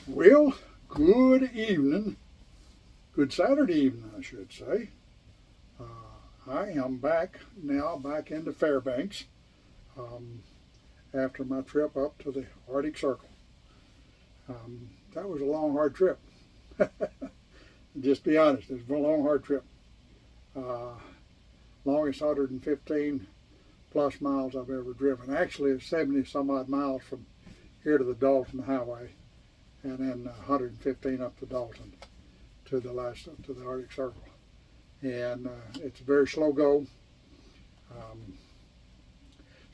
Well, good evening. Good Saturday evening, I should say. I am back now, back into Fairbanks um, after my trip up to the Arctic Circle. That was a long, hard trip. Just be honest, it was a long, hard trip. Uh, Longest 115 plus miles I've ever driven. Actually, it's 70 some odd miles from here to the Dalton Highway, and then 115 up to Dalton to the Arctic Circle. And it's a very slow go.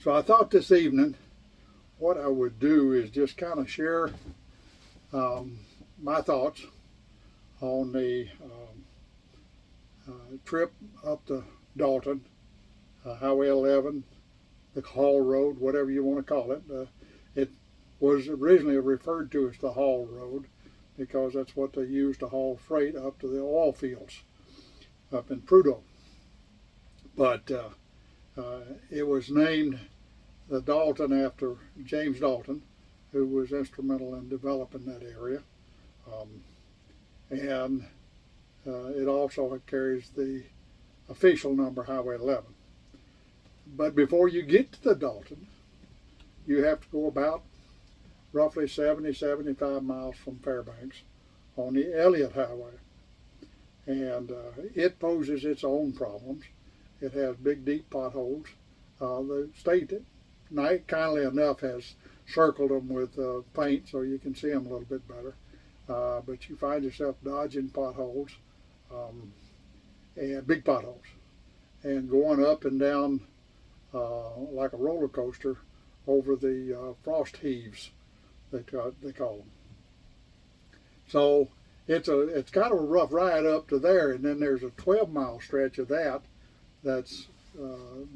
So I thought this evening what I would do is just kind of share my thoughts on the trip up to Dalton, Highway 11, the Hall Road, whatever you want to call it. It was originally referred to as the Hall Road because that's what they used to haul freight up to the oil fields up in Prudhoe. But it was named the Dalton after James Dalton, who was instrumental in developing that area. And it also carries the official number Highway 11. But before you get to the Dalton, you have to go about roughly 75 miles from Fairbanks on the Elliott Highway. And it poses its own problems. It has big, deep potholes. The state, kindly enough, has circled them with paint so you can see them a little bit better. But you find yourself dodging potholes, and big potholes, and going up and down like a roller coaster over the frost heaves, they call them. So it's kind of a rough ride up to there, and then there's a 12-mile stretch of that's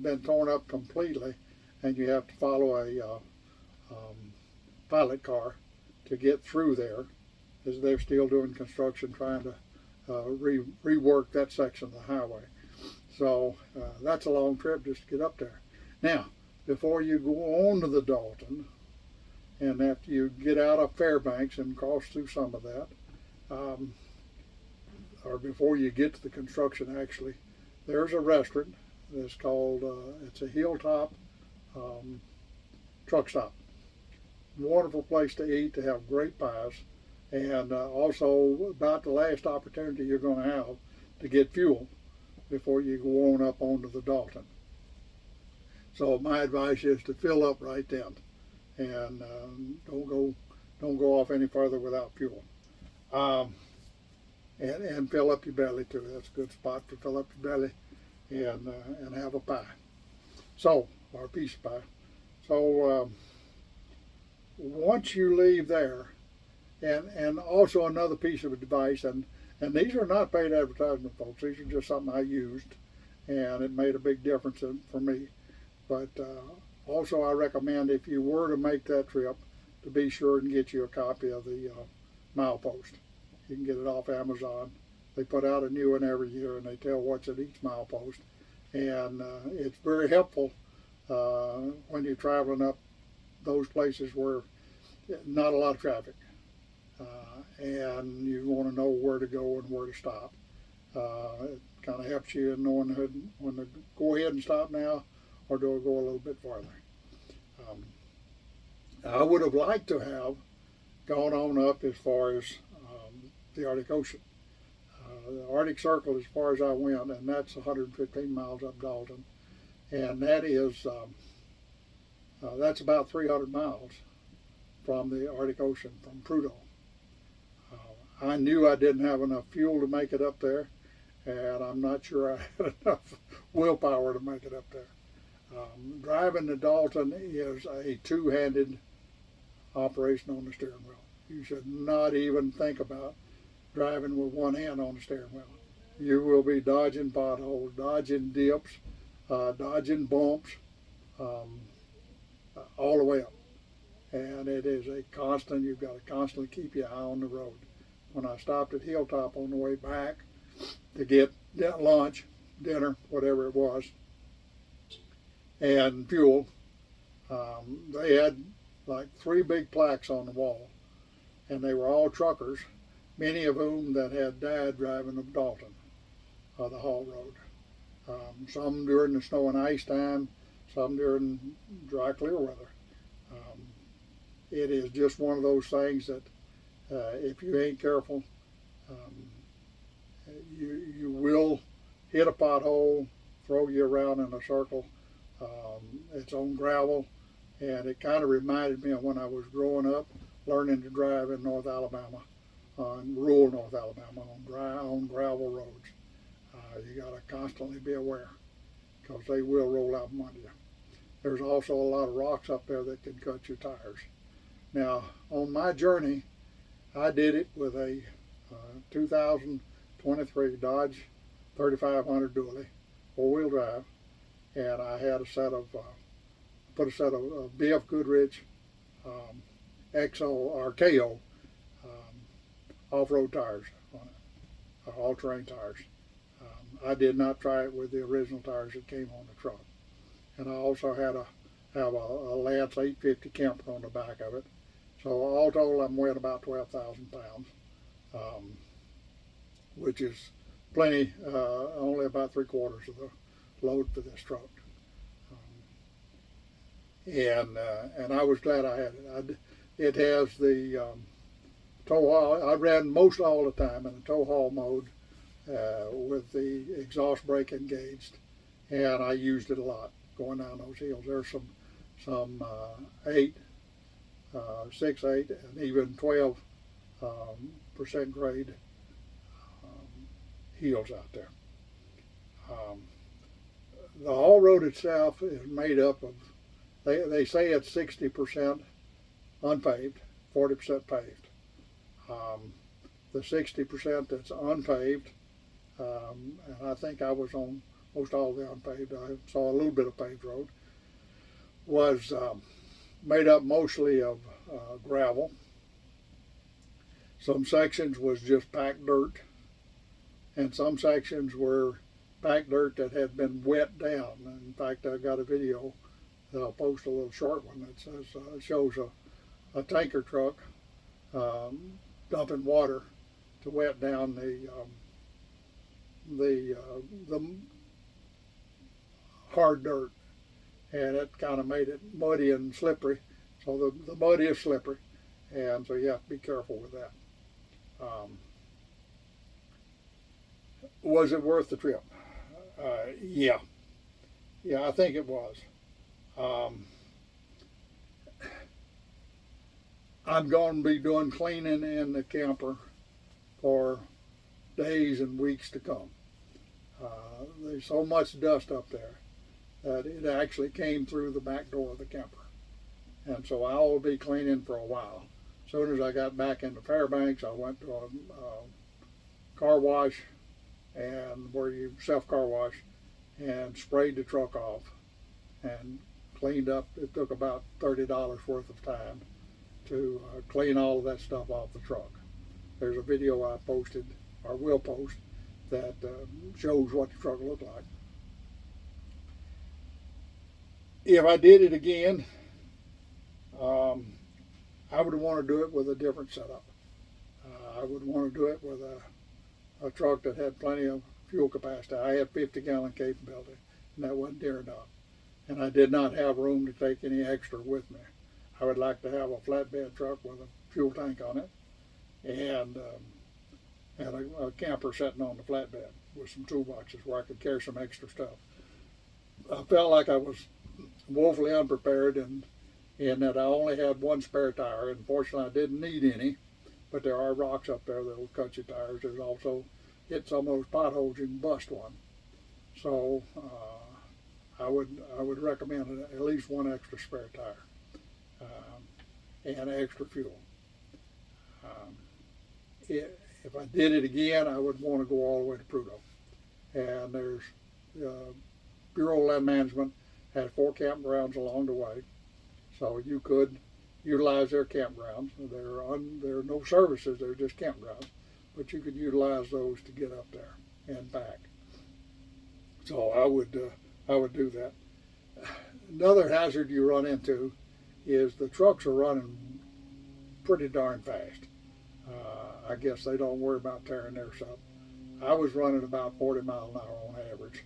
been torn up completely, and you have to follow a pilot car to get through there, as they're still doing construction, trying to rework that section of the highway. So that's a long trip just to get up there. Now, before you go on to the Dalton, and after you get out of Fairbanks and cross through some of that, or before you get to the construction actually, there's a restaurant that's called, it's a Hilltop truck stop. Wonderful place to eat, to have great pies, and also about the last opportunity you're going to have to get fuel before you go on up onto the Dalton. So my advice is to fill up right then, and don't go off any further without fuel. And fill up your belly too. That's a good spot to fill up your belly and have a pie. So, or a piece of pie. So once you leave there, and also another piece of advice, and these are not paid advertisement, folks. These are just something I used, and it made a big difference for me. But also I recommend, if you were to make that trip, to be sure and get you a copy of the milepost. You can get it off Amazon. They put out a new one every year, and they tell what's at each milepost. And it's very helpful when you're traveling up those places where not a lot of traffic. And you want to know where to go and where to stop. It kind of helps you in knowing when to go ahead and stop now, or do I go a little bit farther. I would have liked to have gone on up as far as the Arctic Ocean. The Arctic Circle, as far as I went, and that's 115 miles up Dalton, and that is that's about 300 miles from the Arctic Ocean, from Prudhoe. I knew I didn't have enough fuel to make it up there, and I'm not sure I had enough willpower to make it up there. Driving to Dalton is a two-handed operation on the steering wheel. You should not even think about driving with one hand on the steering wheel. You will be dodging potholes, dodging dips, dodging bumps, all the way up. And it is a constant, you've got to constantly keep your eye on the road. When I stopped at Hilltop on the way back to get lunch, dinner, whatever it was, and fuel, they had like 3 big plaques on the wall and they were all truckers, many of whom that had died driving up Dalton, the haul road. Some during the snow and ice time, some during dry, clear weather. It is just one of those things that if you ain't careful, um, you will hit a pothole, throw you around in a circle. It's on gravel, and it kind of reminded me of when I was growing up, learning to drive in North Alabama, in rural North Alabama, on gravel roads. You got to constantly be aware, because they will roll out from under you. There's also a lot of rocks up there that can cut your tires. Now, on my journey, I did it with a 2023 Dodge 3500 dually, four-wheel drive, and I had a set of BF Goodrich XO or KO off-road tires on it, all-terrain tires. I did not try it with the original tires that came on the truck, and I also have a Lance 850 camper on the back of it. So all told, I'm weighing about 12,000 pounds, which is plenty, only about 3/4 of the load for this truck. And I was glad I had it. It has the tow haul. I ran most all the time in the tow haul mode with the exhaust brake engaged, and I used it a lot going down those hills. There's some 8, 6, 8, and even 12% grade hills out there. The haul road itself is made up of, they say it's 60% unpaved, 40% paved. The 60% that's unpaved, and I think I was on most all the unpaved, I saw a little bit of paved road, was made up mostly of gravel. Some sections was just packed dirt, and some sections were packed dirt that had been wet down. In fact, I've got a video that I'll post, a little short one that says shows a tanker truck dumping water to wet down the hard dirt, and it kind of made it muddy and slippery. So the mud is slippery, and so you have to be careful with that. Was it worth the trip? Yeah, I think it was. I'm going to be doing cleaning in the camper for days and weeks to come. There's so much dust up there that it actually came through the back door of the camper. And so I will be cleaning for a while. As soon as I got back into Fairbanks, I went to a car wash, and where you self-car wash, and sprayed the truck off and cleaned up. It took about $30 worth of time to clean all of that stuff off the truck. There's a video I posted, or will post, that shows what the truck looked like. If I did it again, I would want to do it with a different setup. I would want to do it with a truck that had plenty of fuel capacity. I had 50-gallon capability, and that wasn't near enough. And I did not have room to take any extra with me. I would like to have a flatbed truck with a fuel tank on it, and a camper sitting on the flatbed with some toolboxes where I could carry some extra stuff. I felt like I was woefully unprepared in that I only had one spare tire, and fortunately I didn't need any, but there are rocks up there that will cut your tires. There's also, hit some of those potholes, you can bust one. So I would recommend at least one extra spare tire and extra fuel. If I did it again, I would want to go all the way to Prudhoe. And there's Bureau of Land Management had 4 campgrounds along the way, so you could utilize their campgrounds. There are no services; they're just campgrounds, but you could utilize those to get up there and back. So I would do that. Another hazard you run into is the trucks are running pretty darn fast. I guess they don't worry about tearing theirs up. I was running about 40 miles an hour on average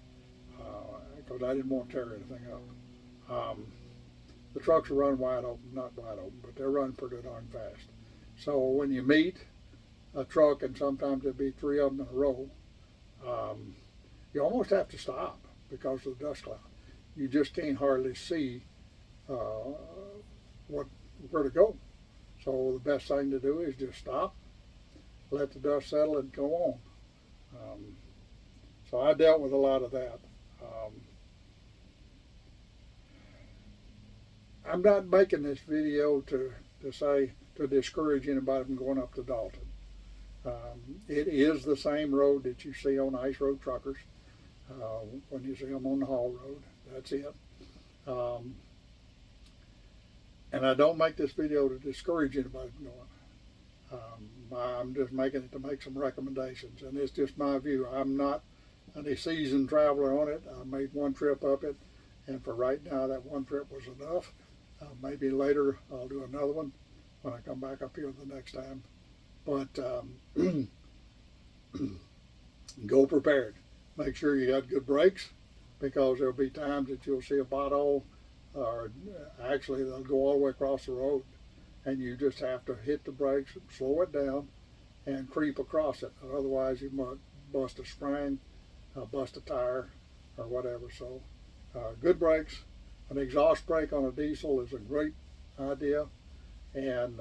because I didn't want to tear anything up. The trucks are running wide open, not wide open, but they're running pretty darn fast. So when you meet a truck, and sometimes there'll be three of them in a row, you almost have to stop because of the dust cloud. You just can't hardly see where to go. So the best thing to do is just stop, let the dust settle, and go on. So I dealt with a lot of that. I'm not making this video to discourage anybody from going up to Dalton. It is the same road that you see on ice road truckers when you see them on the haul road. That's it. And I don't make this video to discourage anybody from going. I'm just making it to make some recommendations, and it's just my view. I'm not any seasoned traveler on it. I made one trip up it, and for right now, that one trip was enough. Maybe later I'll do another one when I come back up here the next time. But go prepared. Make sure you got good brakes, because there'll be times that you'll see a pothole, or actually they'll go all the way across the road, and you just have to hit the brakes, slow it down, and creep across it. Otherwise you might bust a spring, bust a tire, or whatever. So good brakes. An exhaust brake on a diesel is a great idea, and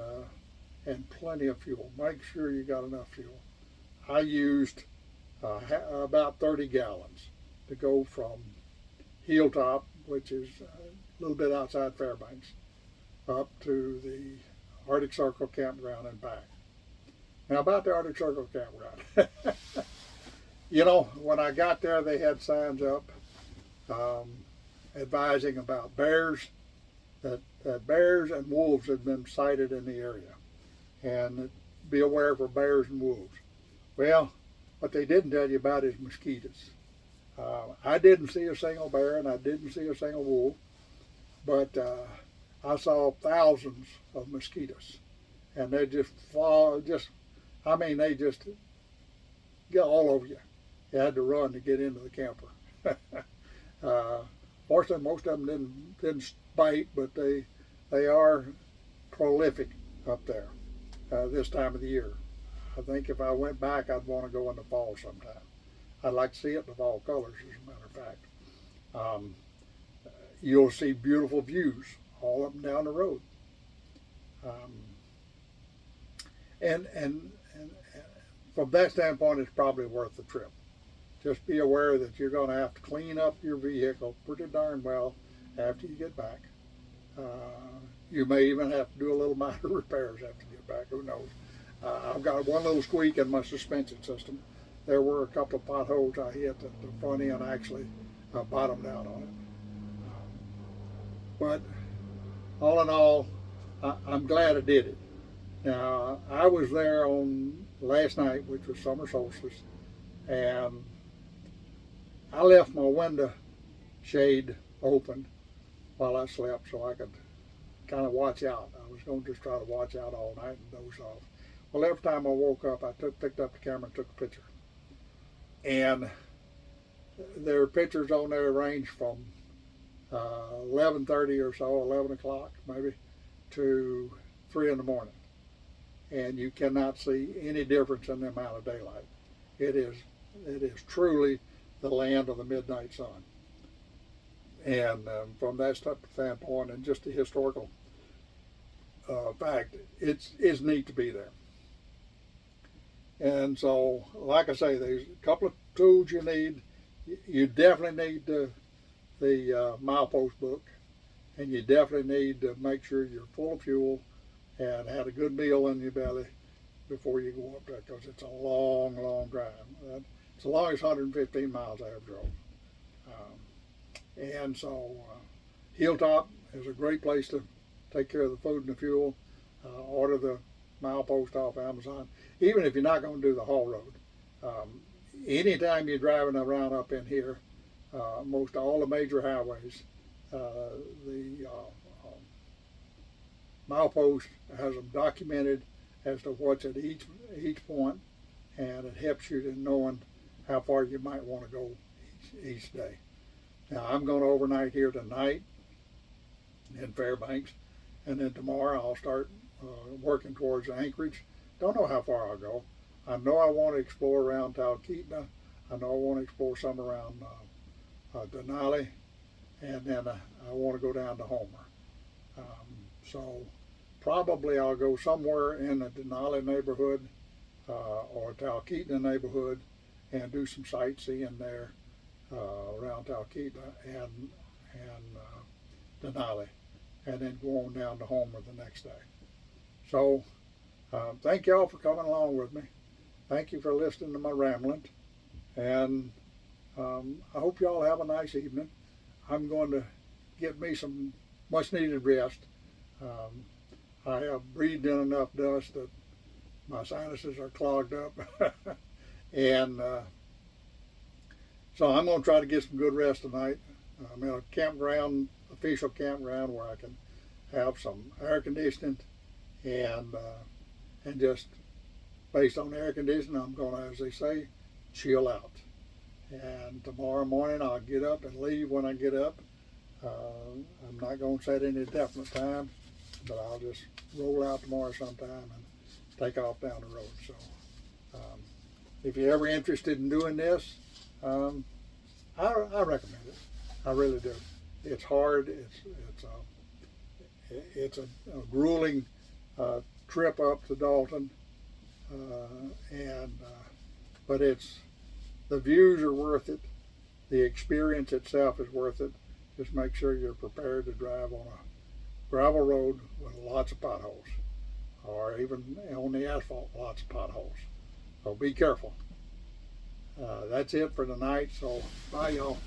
plenty of fuel. Make sure you got enough fuel. I used about 30 gallons to go from Hilltop, which is a little bit outside Fairbanks, up to the Arctic Circle campground and back. Now about the Arctic Circle campground, you know, when I got there, they had signs up advising about bears, that bears and wolves had been sighted in the area, and be aware for bears and wolves. Well, what they didn't tell you about is mosquitoes. I didn't see a single bear and I didn't see a single wolf, but I saw thousands of mosquitoes, and they just they just get all over you. You had to run to get into the camper. Fortunately, most of them didn't bite, but they are prolific up there this time of the year. I think if I went back, I'd want to go in the fall sometime. I'd like to see it in the fall colors, as a matter of fact. You'll see beautiful views all up and down the road. And from that standpoint, it's probably worth the trip. Just be aware that you're going to have to clean up your vehicle pretty darn well after you get back. You may even have to do a little minor repairs after you get back, who knows. I've got one little squeak in my suspension system. There were a couple of potholes I hit at the front end, actually bottomed out on it. But all in all, I'm glad I did it. Now, I was there on last night, which was summer solstice, and I left my window shade open while I slept so I could kind of watch out. I was going to just try to watch out all night and doze off. Well, every time I woke up, I picked up the camera and took a picture. And there are pictures on there range from 11:30 or so, 11 o'clock maybe, to 3 in the morning. And you cannot see any difference in the amount of daylight. It is truly the land of the midnight sun. And from that standpoint, and just the historical fact, it's neat to be there. And so, like I say, there's a couple of tools you need. You definitely need the milepost book, and you definitely need to make sure you're full of fuel and had a good meal in your belly before you go up there, because it's a long, long drive. It's the longest 115 miles I ever drove. And so Hilltop is a great place to take care of the food and the fuel. Order the milepost off Amazon, even if you're not going to do the haul road. Anytime you're driving around up in here, most all the major highways, the milepost has them documented as to what's at each point, and it helps you in knowing how far you might want to go each day. Now I'm going to overnight here tonight in Fairbanks, and then tomorrow I'll start working towards Anchorage. Don't know how far I'll go. I know I want to explore around Talkeetna. I know I want to explore some around Denali, and then I want to go down to Homer. So probably I'll go somewhere in the Denali neighborhood or Talkeetna neighborhood and do some sightseeing there around Talkeetna and Denali, and then go on down to Homer the next day. So thank y'all for coming along with me. Thank you for listening to my rambling, and I hope y'all have a nice evening. I'm going to get me some much needed rest. I have breathed in enough dust that my sinuses are clogged up. And so I'm going to try to get some good rest tonight. I'm in a campground, official campground, where I can have some air conditioning, and just based on the air conditioning, I'm going to, as they say, chill out. And tomorrow morning I'll get up and leave when I get up. I'm not going to set any definite time, but I'll just roll out tomorrow sometime and take off down the road. So if you're ever interested in doing this, I recommend it. I really do. It's hard. It's a grueling trip up to Dalton, but the views are worth it. The experience itself is worth it. Just make sure you're prepared to drive on a gravel road with lots of potholes, or even on the asphalt, lots of potholes. So be careful. That's it for tonight. So bye, y'all.